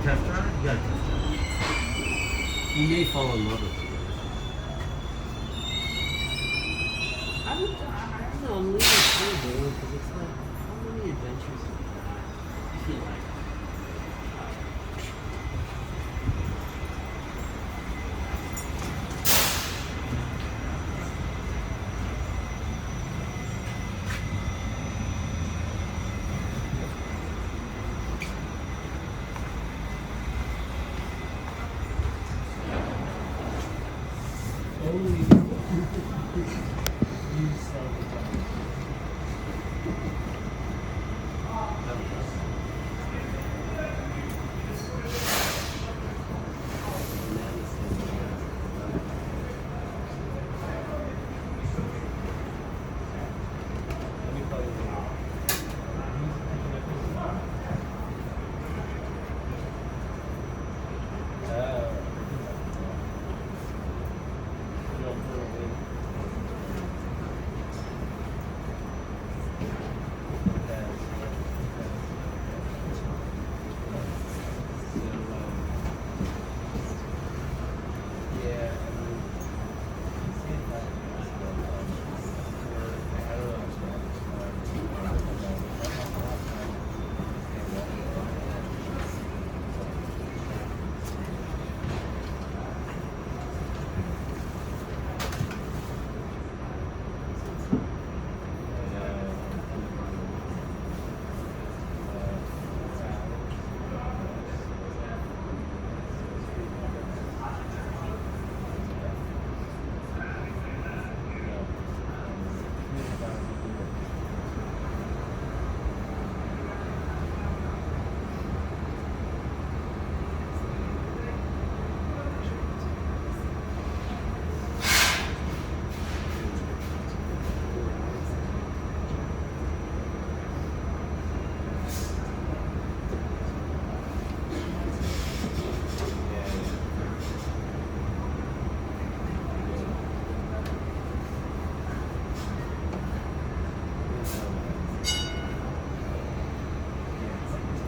Test drive? You got test drive. You may fall in love with it. I don't know, I'm leaning toward Halo because it's like, how many adventures have you had? I feel like.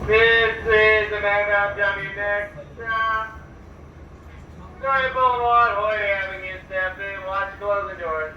This is the MFW next stop. Story Boulevard, Hoyt Avenue, step in, watch close the doors.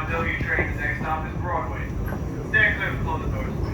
Southbound W train, the next stop is Broadway. Stand clear to close the doors, please.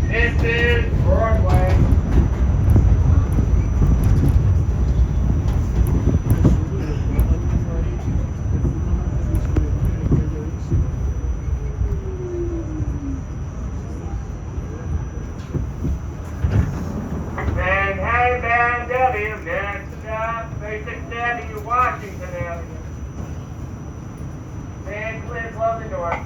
This is Broadway. Manhattan W, next stop, Basic Avenue, Washington Avenue. Stand clear, close the door.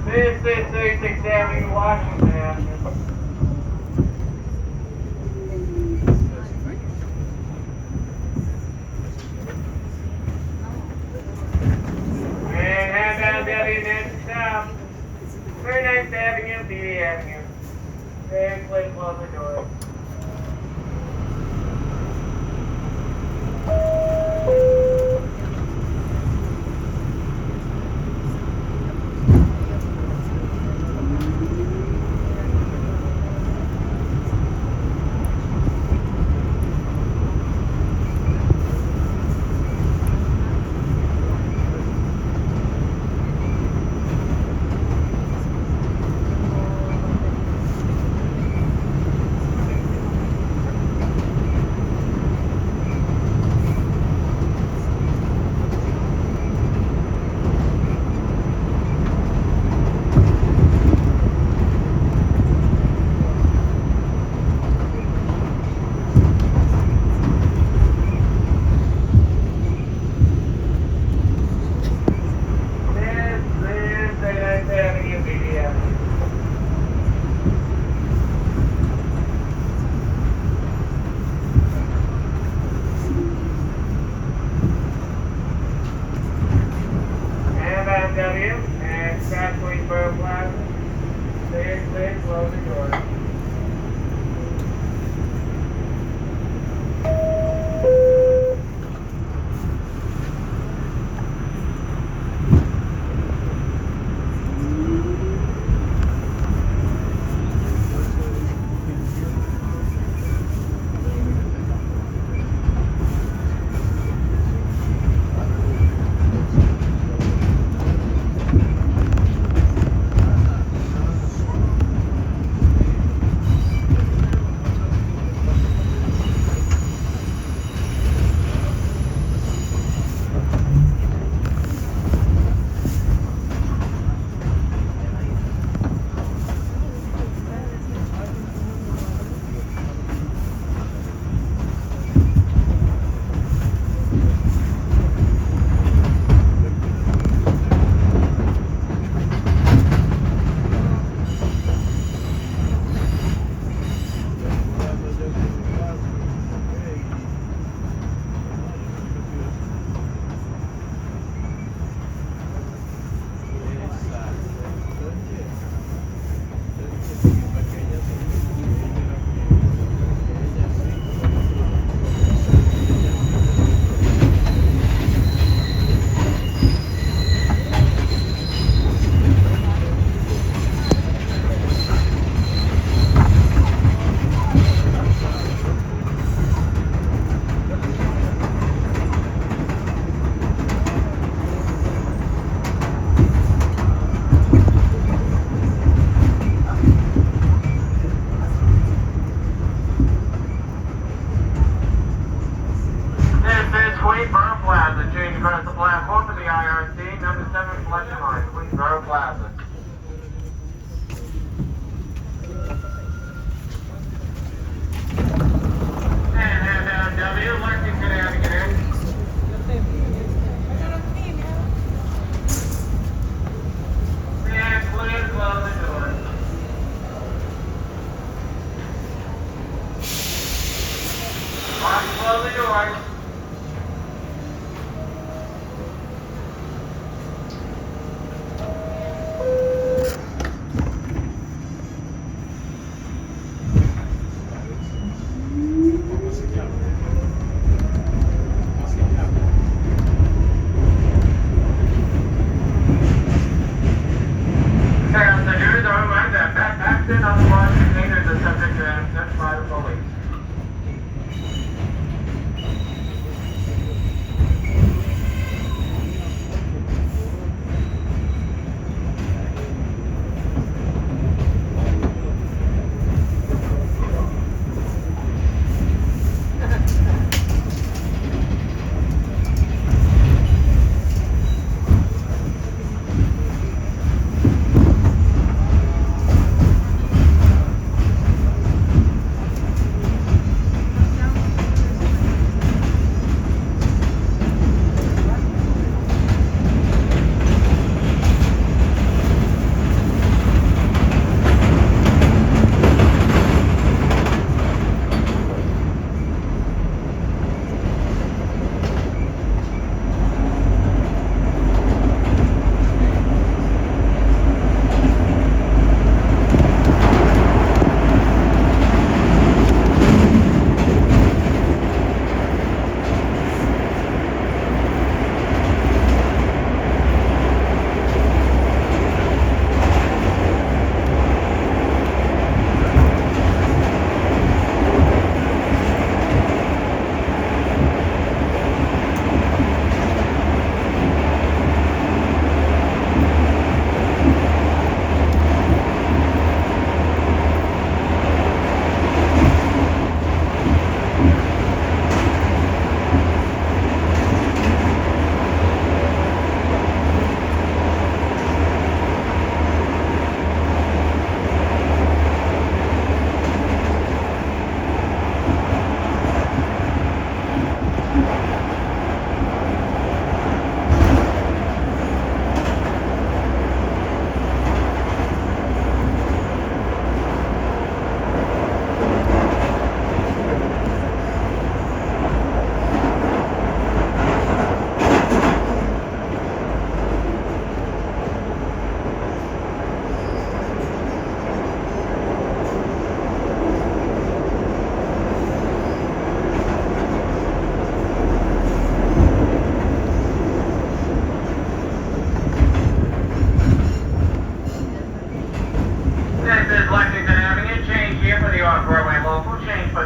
This is 36th Avenue, Washington Avenue. Manhattan W, next stop. 39th Avenue, BD Avenue. Stand clear, close the door. W, and South Queensboro Plaza. Stand clear, close the door.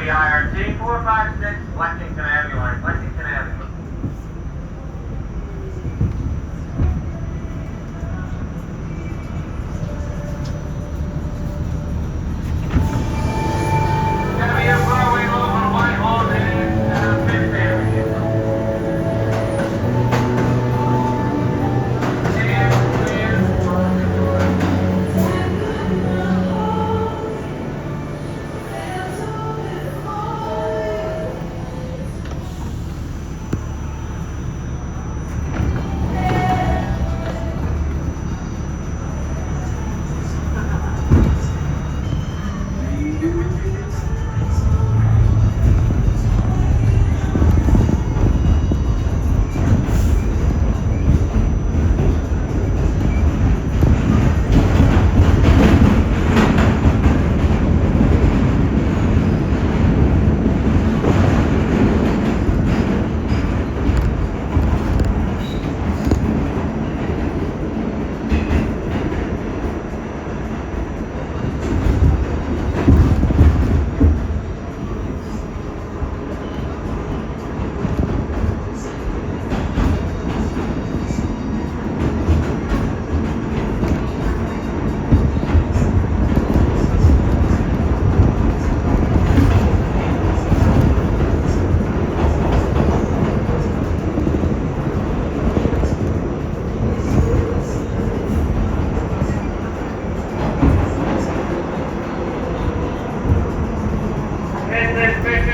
WIRT 456 Lexington Avenue line. Lexington Avenue. WM Broadway over Whitehall and Fifth Avenue. And clear, closing doors. Fifth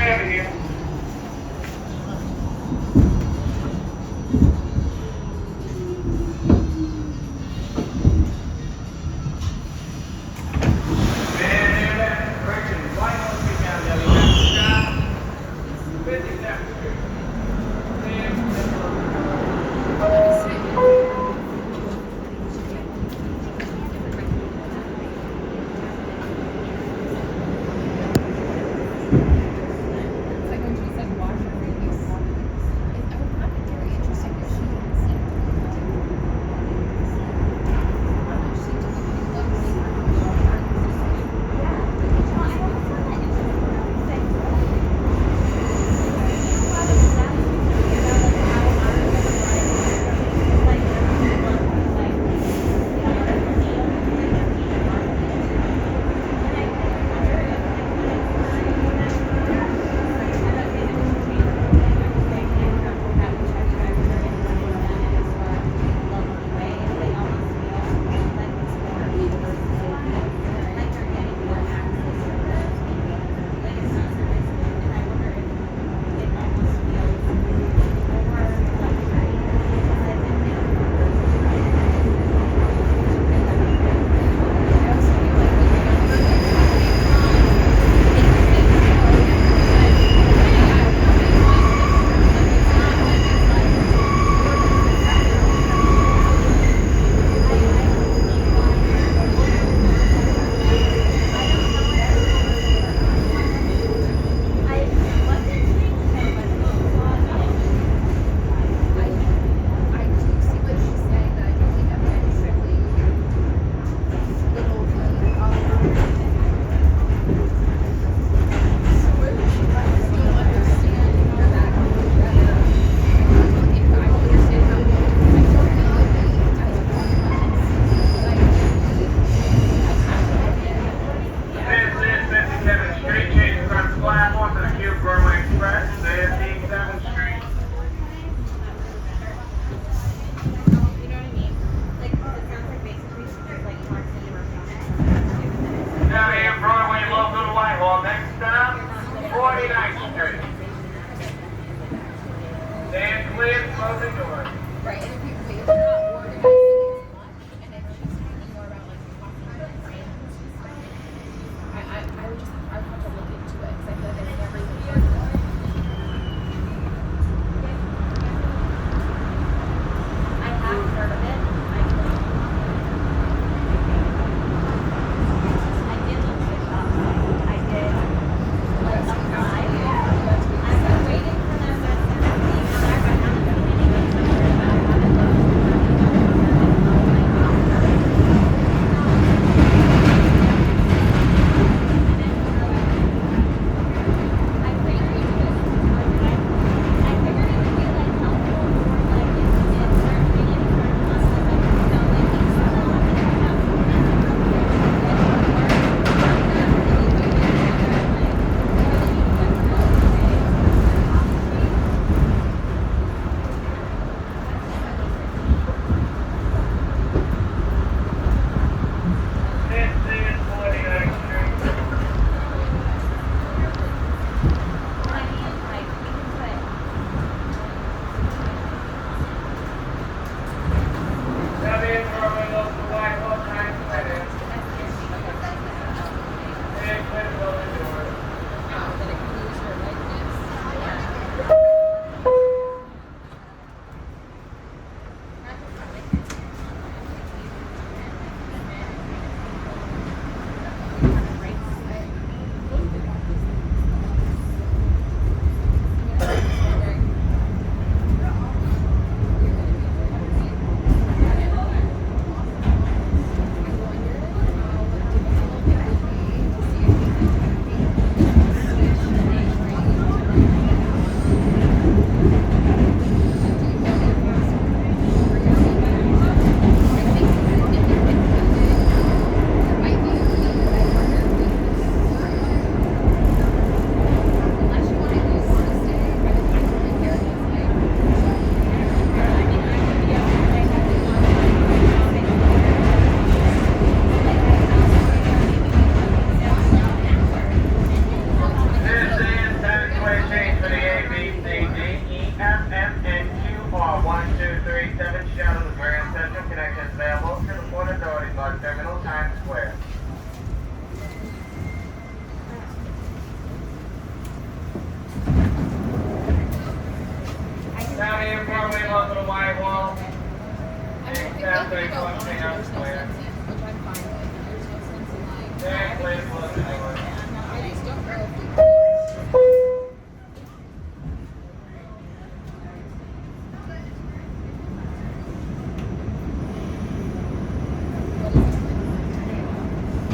Avenue. Whitehall. Next stop, 49th Street. Stand clear, closing doors. Right, and if you think they're not organizing as much, and if she's talking more about like talking about it, right? I would just, I would have to look into it, because I feel like I never even heard of it. I have heard of it. I did look at the shop. I did apply. I've been waiting for them to send me back. I haven't done anything. gonna go 31 on, Cheyenne there's no Square. sense in, which I'm fine with. There's no sense in like, Very clear, close the doors. I just don't know if we. Well, I know, I did, right, I wanted to feel alone, but I was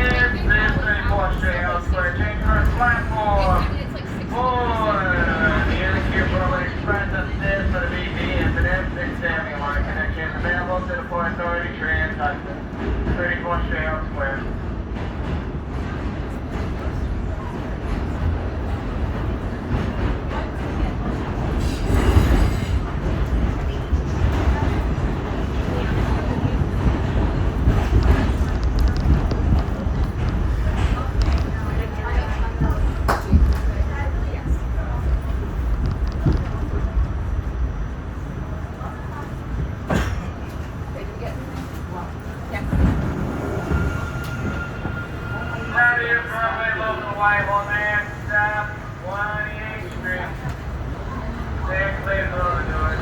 This is 34 Cheyenne Square. Change for platform. it's like 6 The Unicure Berlin Express upstairs for the BB and Finesse 671. Connection available to the Port Authority Trans Hudson. 34 Cheyenne Square. Out of your Broadway local Whitehall man, stop 188th Street. Stay clear below the doors.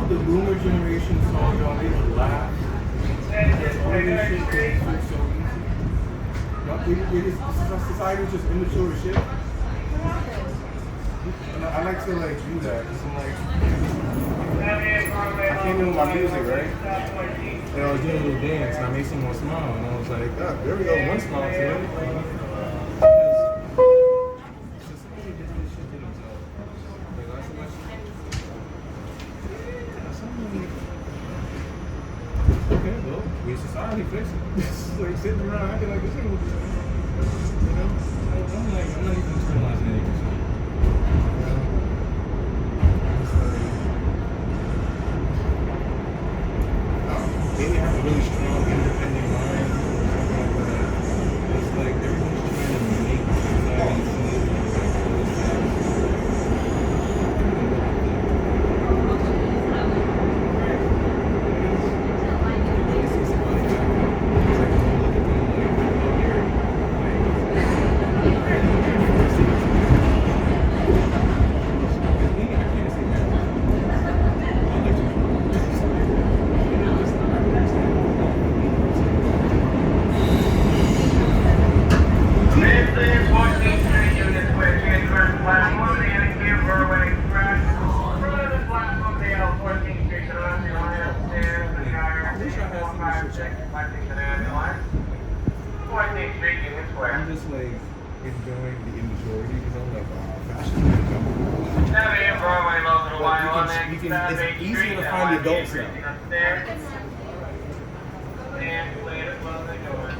The boomer generation saw y'all, they would laugh. This shit came through so easy. Society was just immature as shit. And I like to like do that because I'm like, I came in with my music, right? And I was doing a little dance and I made someone smile and I was like, oh, there we go, one smile to everything. Society did this shit to themselves. Like, not so much. Okay, well, we society fix it. It's like sitting around acting like this ain't what this is. You know? I'm not even internalizing any of this shit. You know? It's like, maybe I have a really strong, independent mind. But it's like everyone's trying to make society seem enjoying the enjoying, like fashion. You know? 78 Broadway, local to But Wyoming. it's easier to find the adults now. Upstairs. And later, close the door.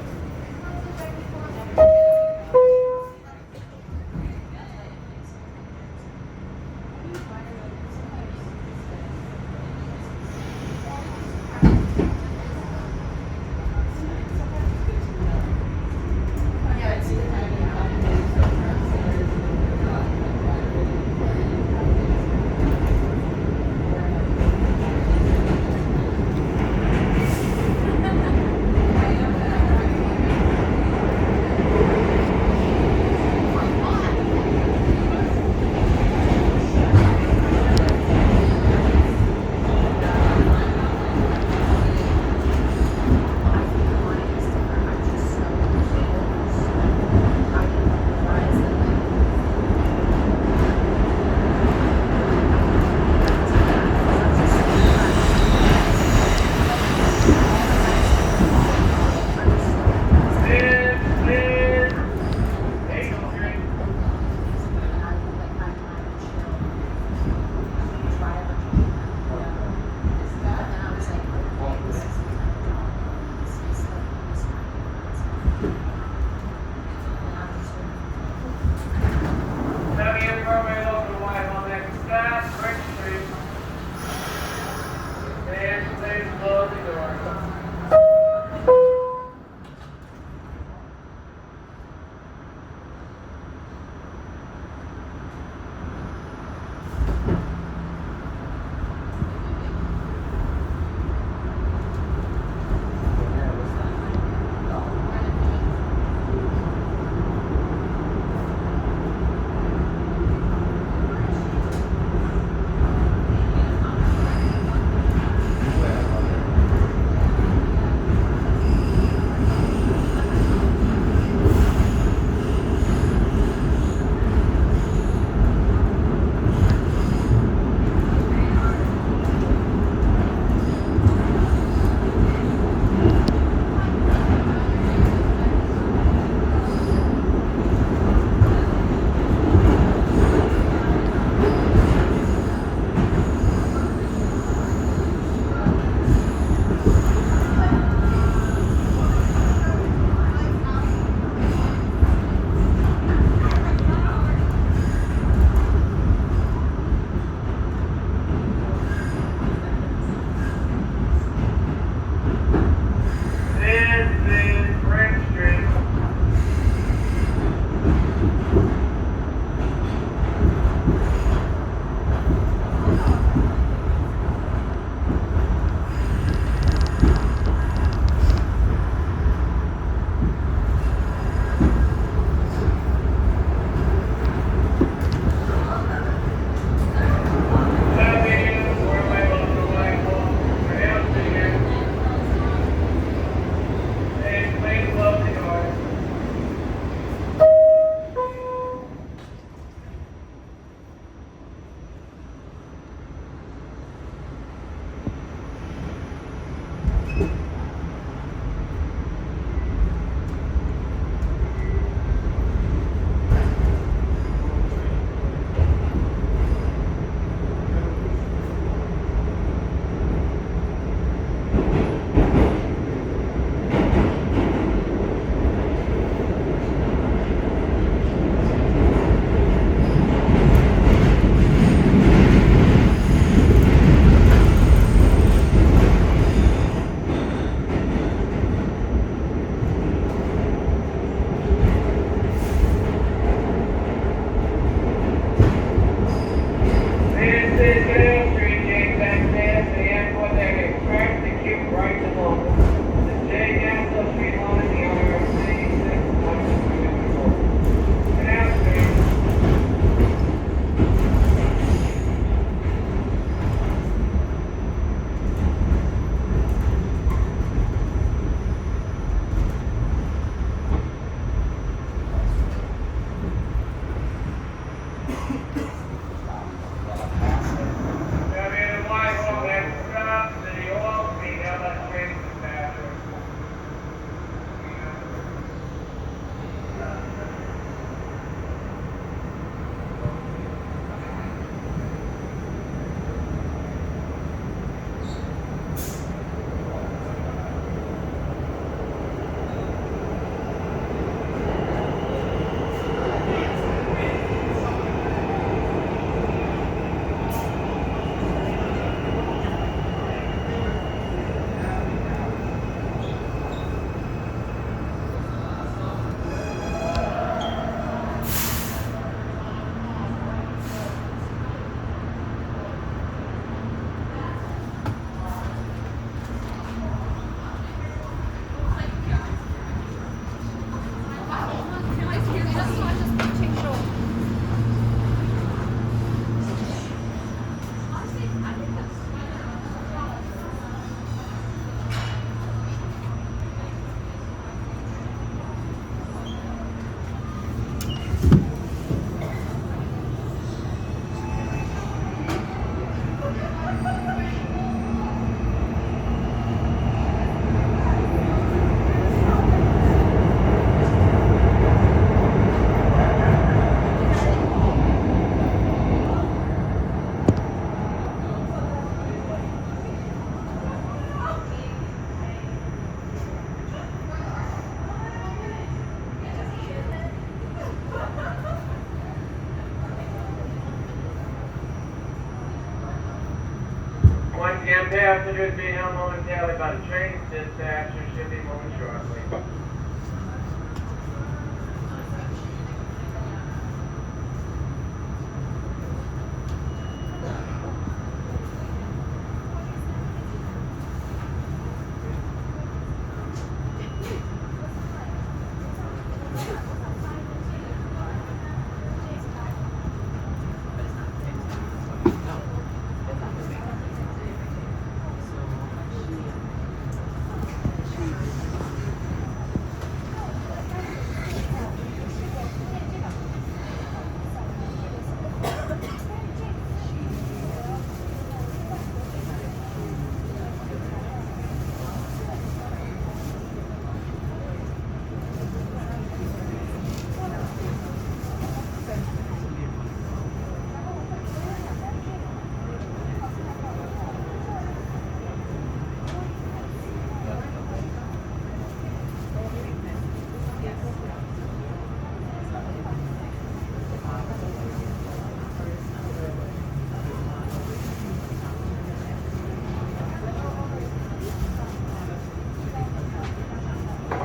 Once again, passengers being held momentarily by the train dispatcher should be moving shortly.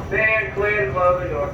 Stand clear to close the door.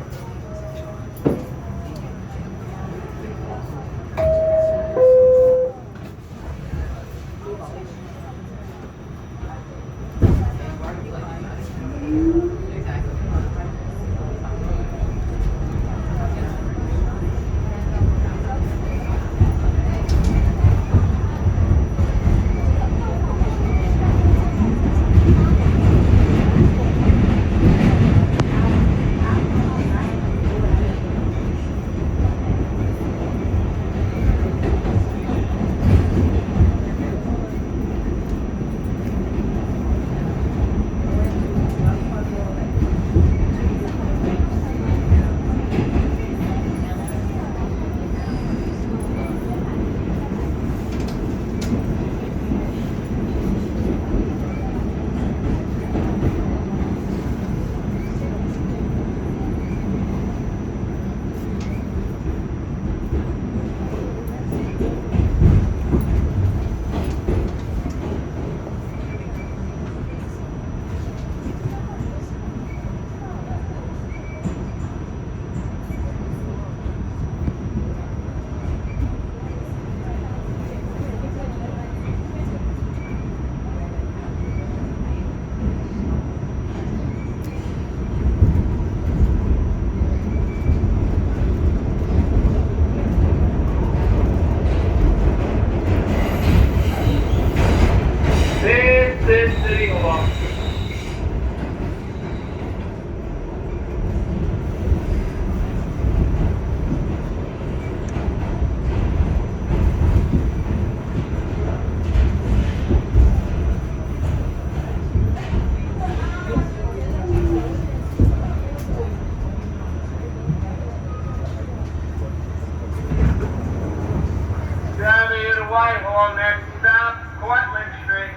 Whitehall, next stop, Cortlandt Street.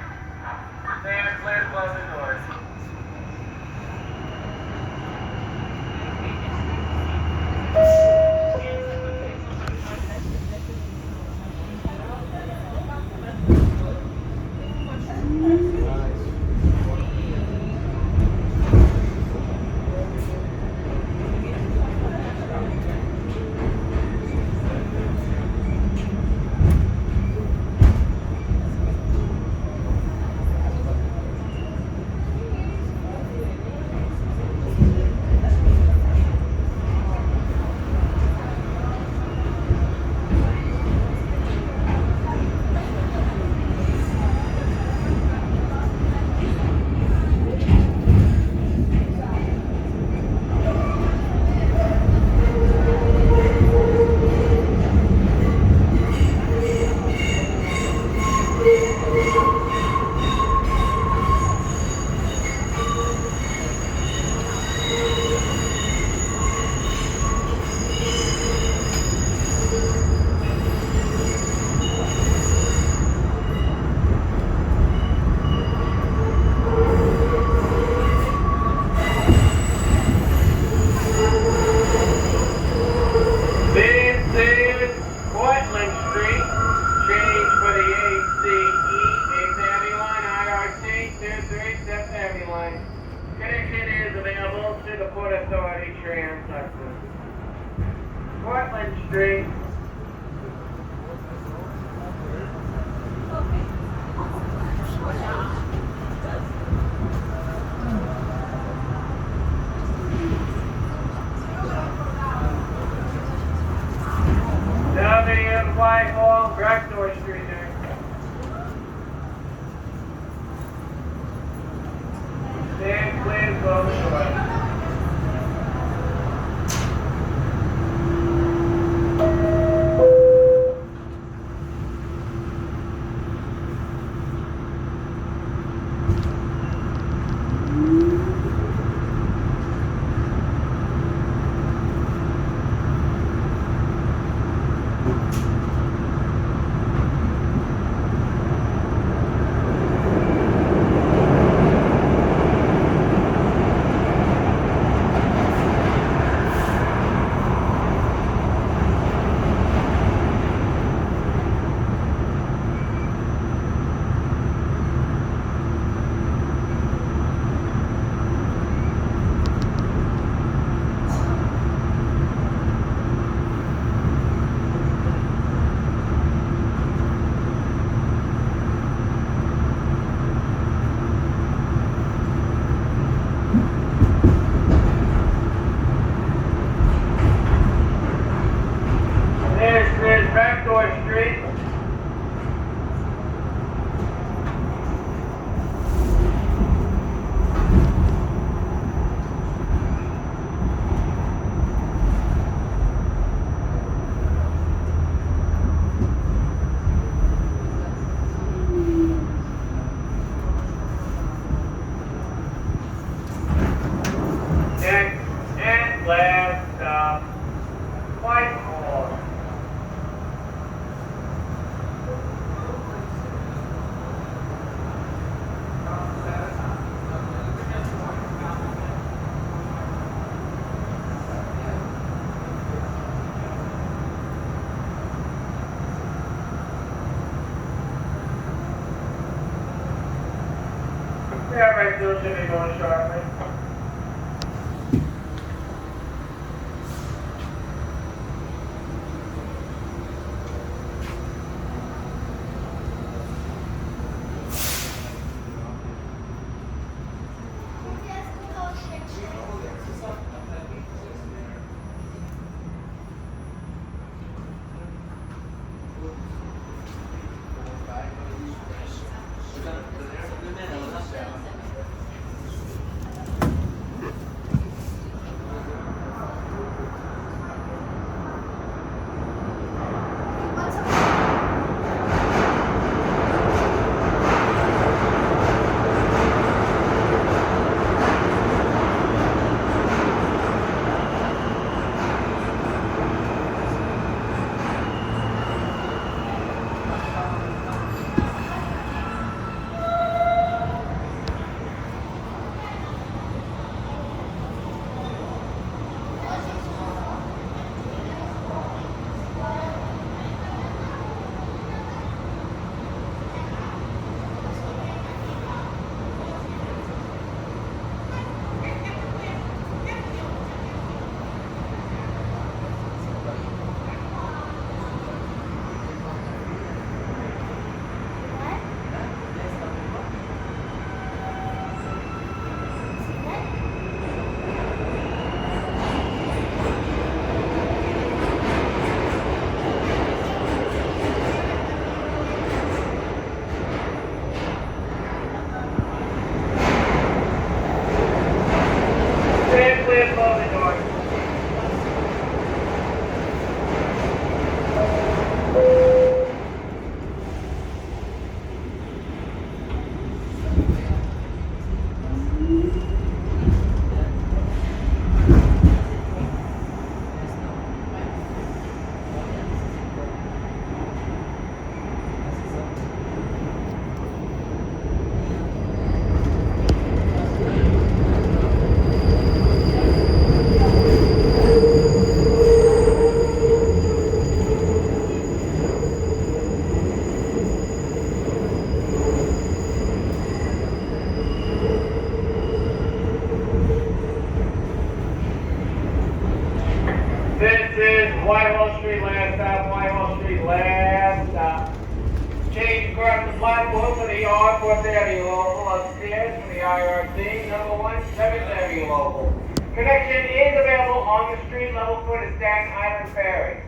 Stand clear to close the doors. Yeah, right, Bill should be going shortly. Stand clear, close the door. This is Whitehall Street, last stop, Whitehall Street, last stop. Change across the platform for the R Fourth Avenue local, upstairs from the IRC, number 1 7th Avenue local. Connection is available on the street level for the Staten Island Ferry.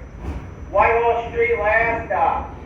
Whitehall Street, last stop.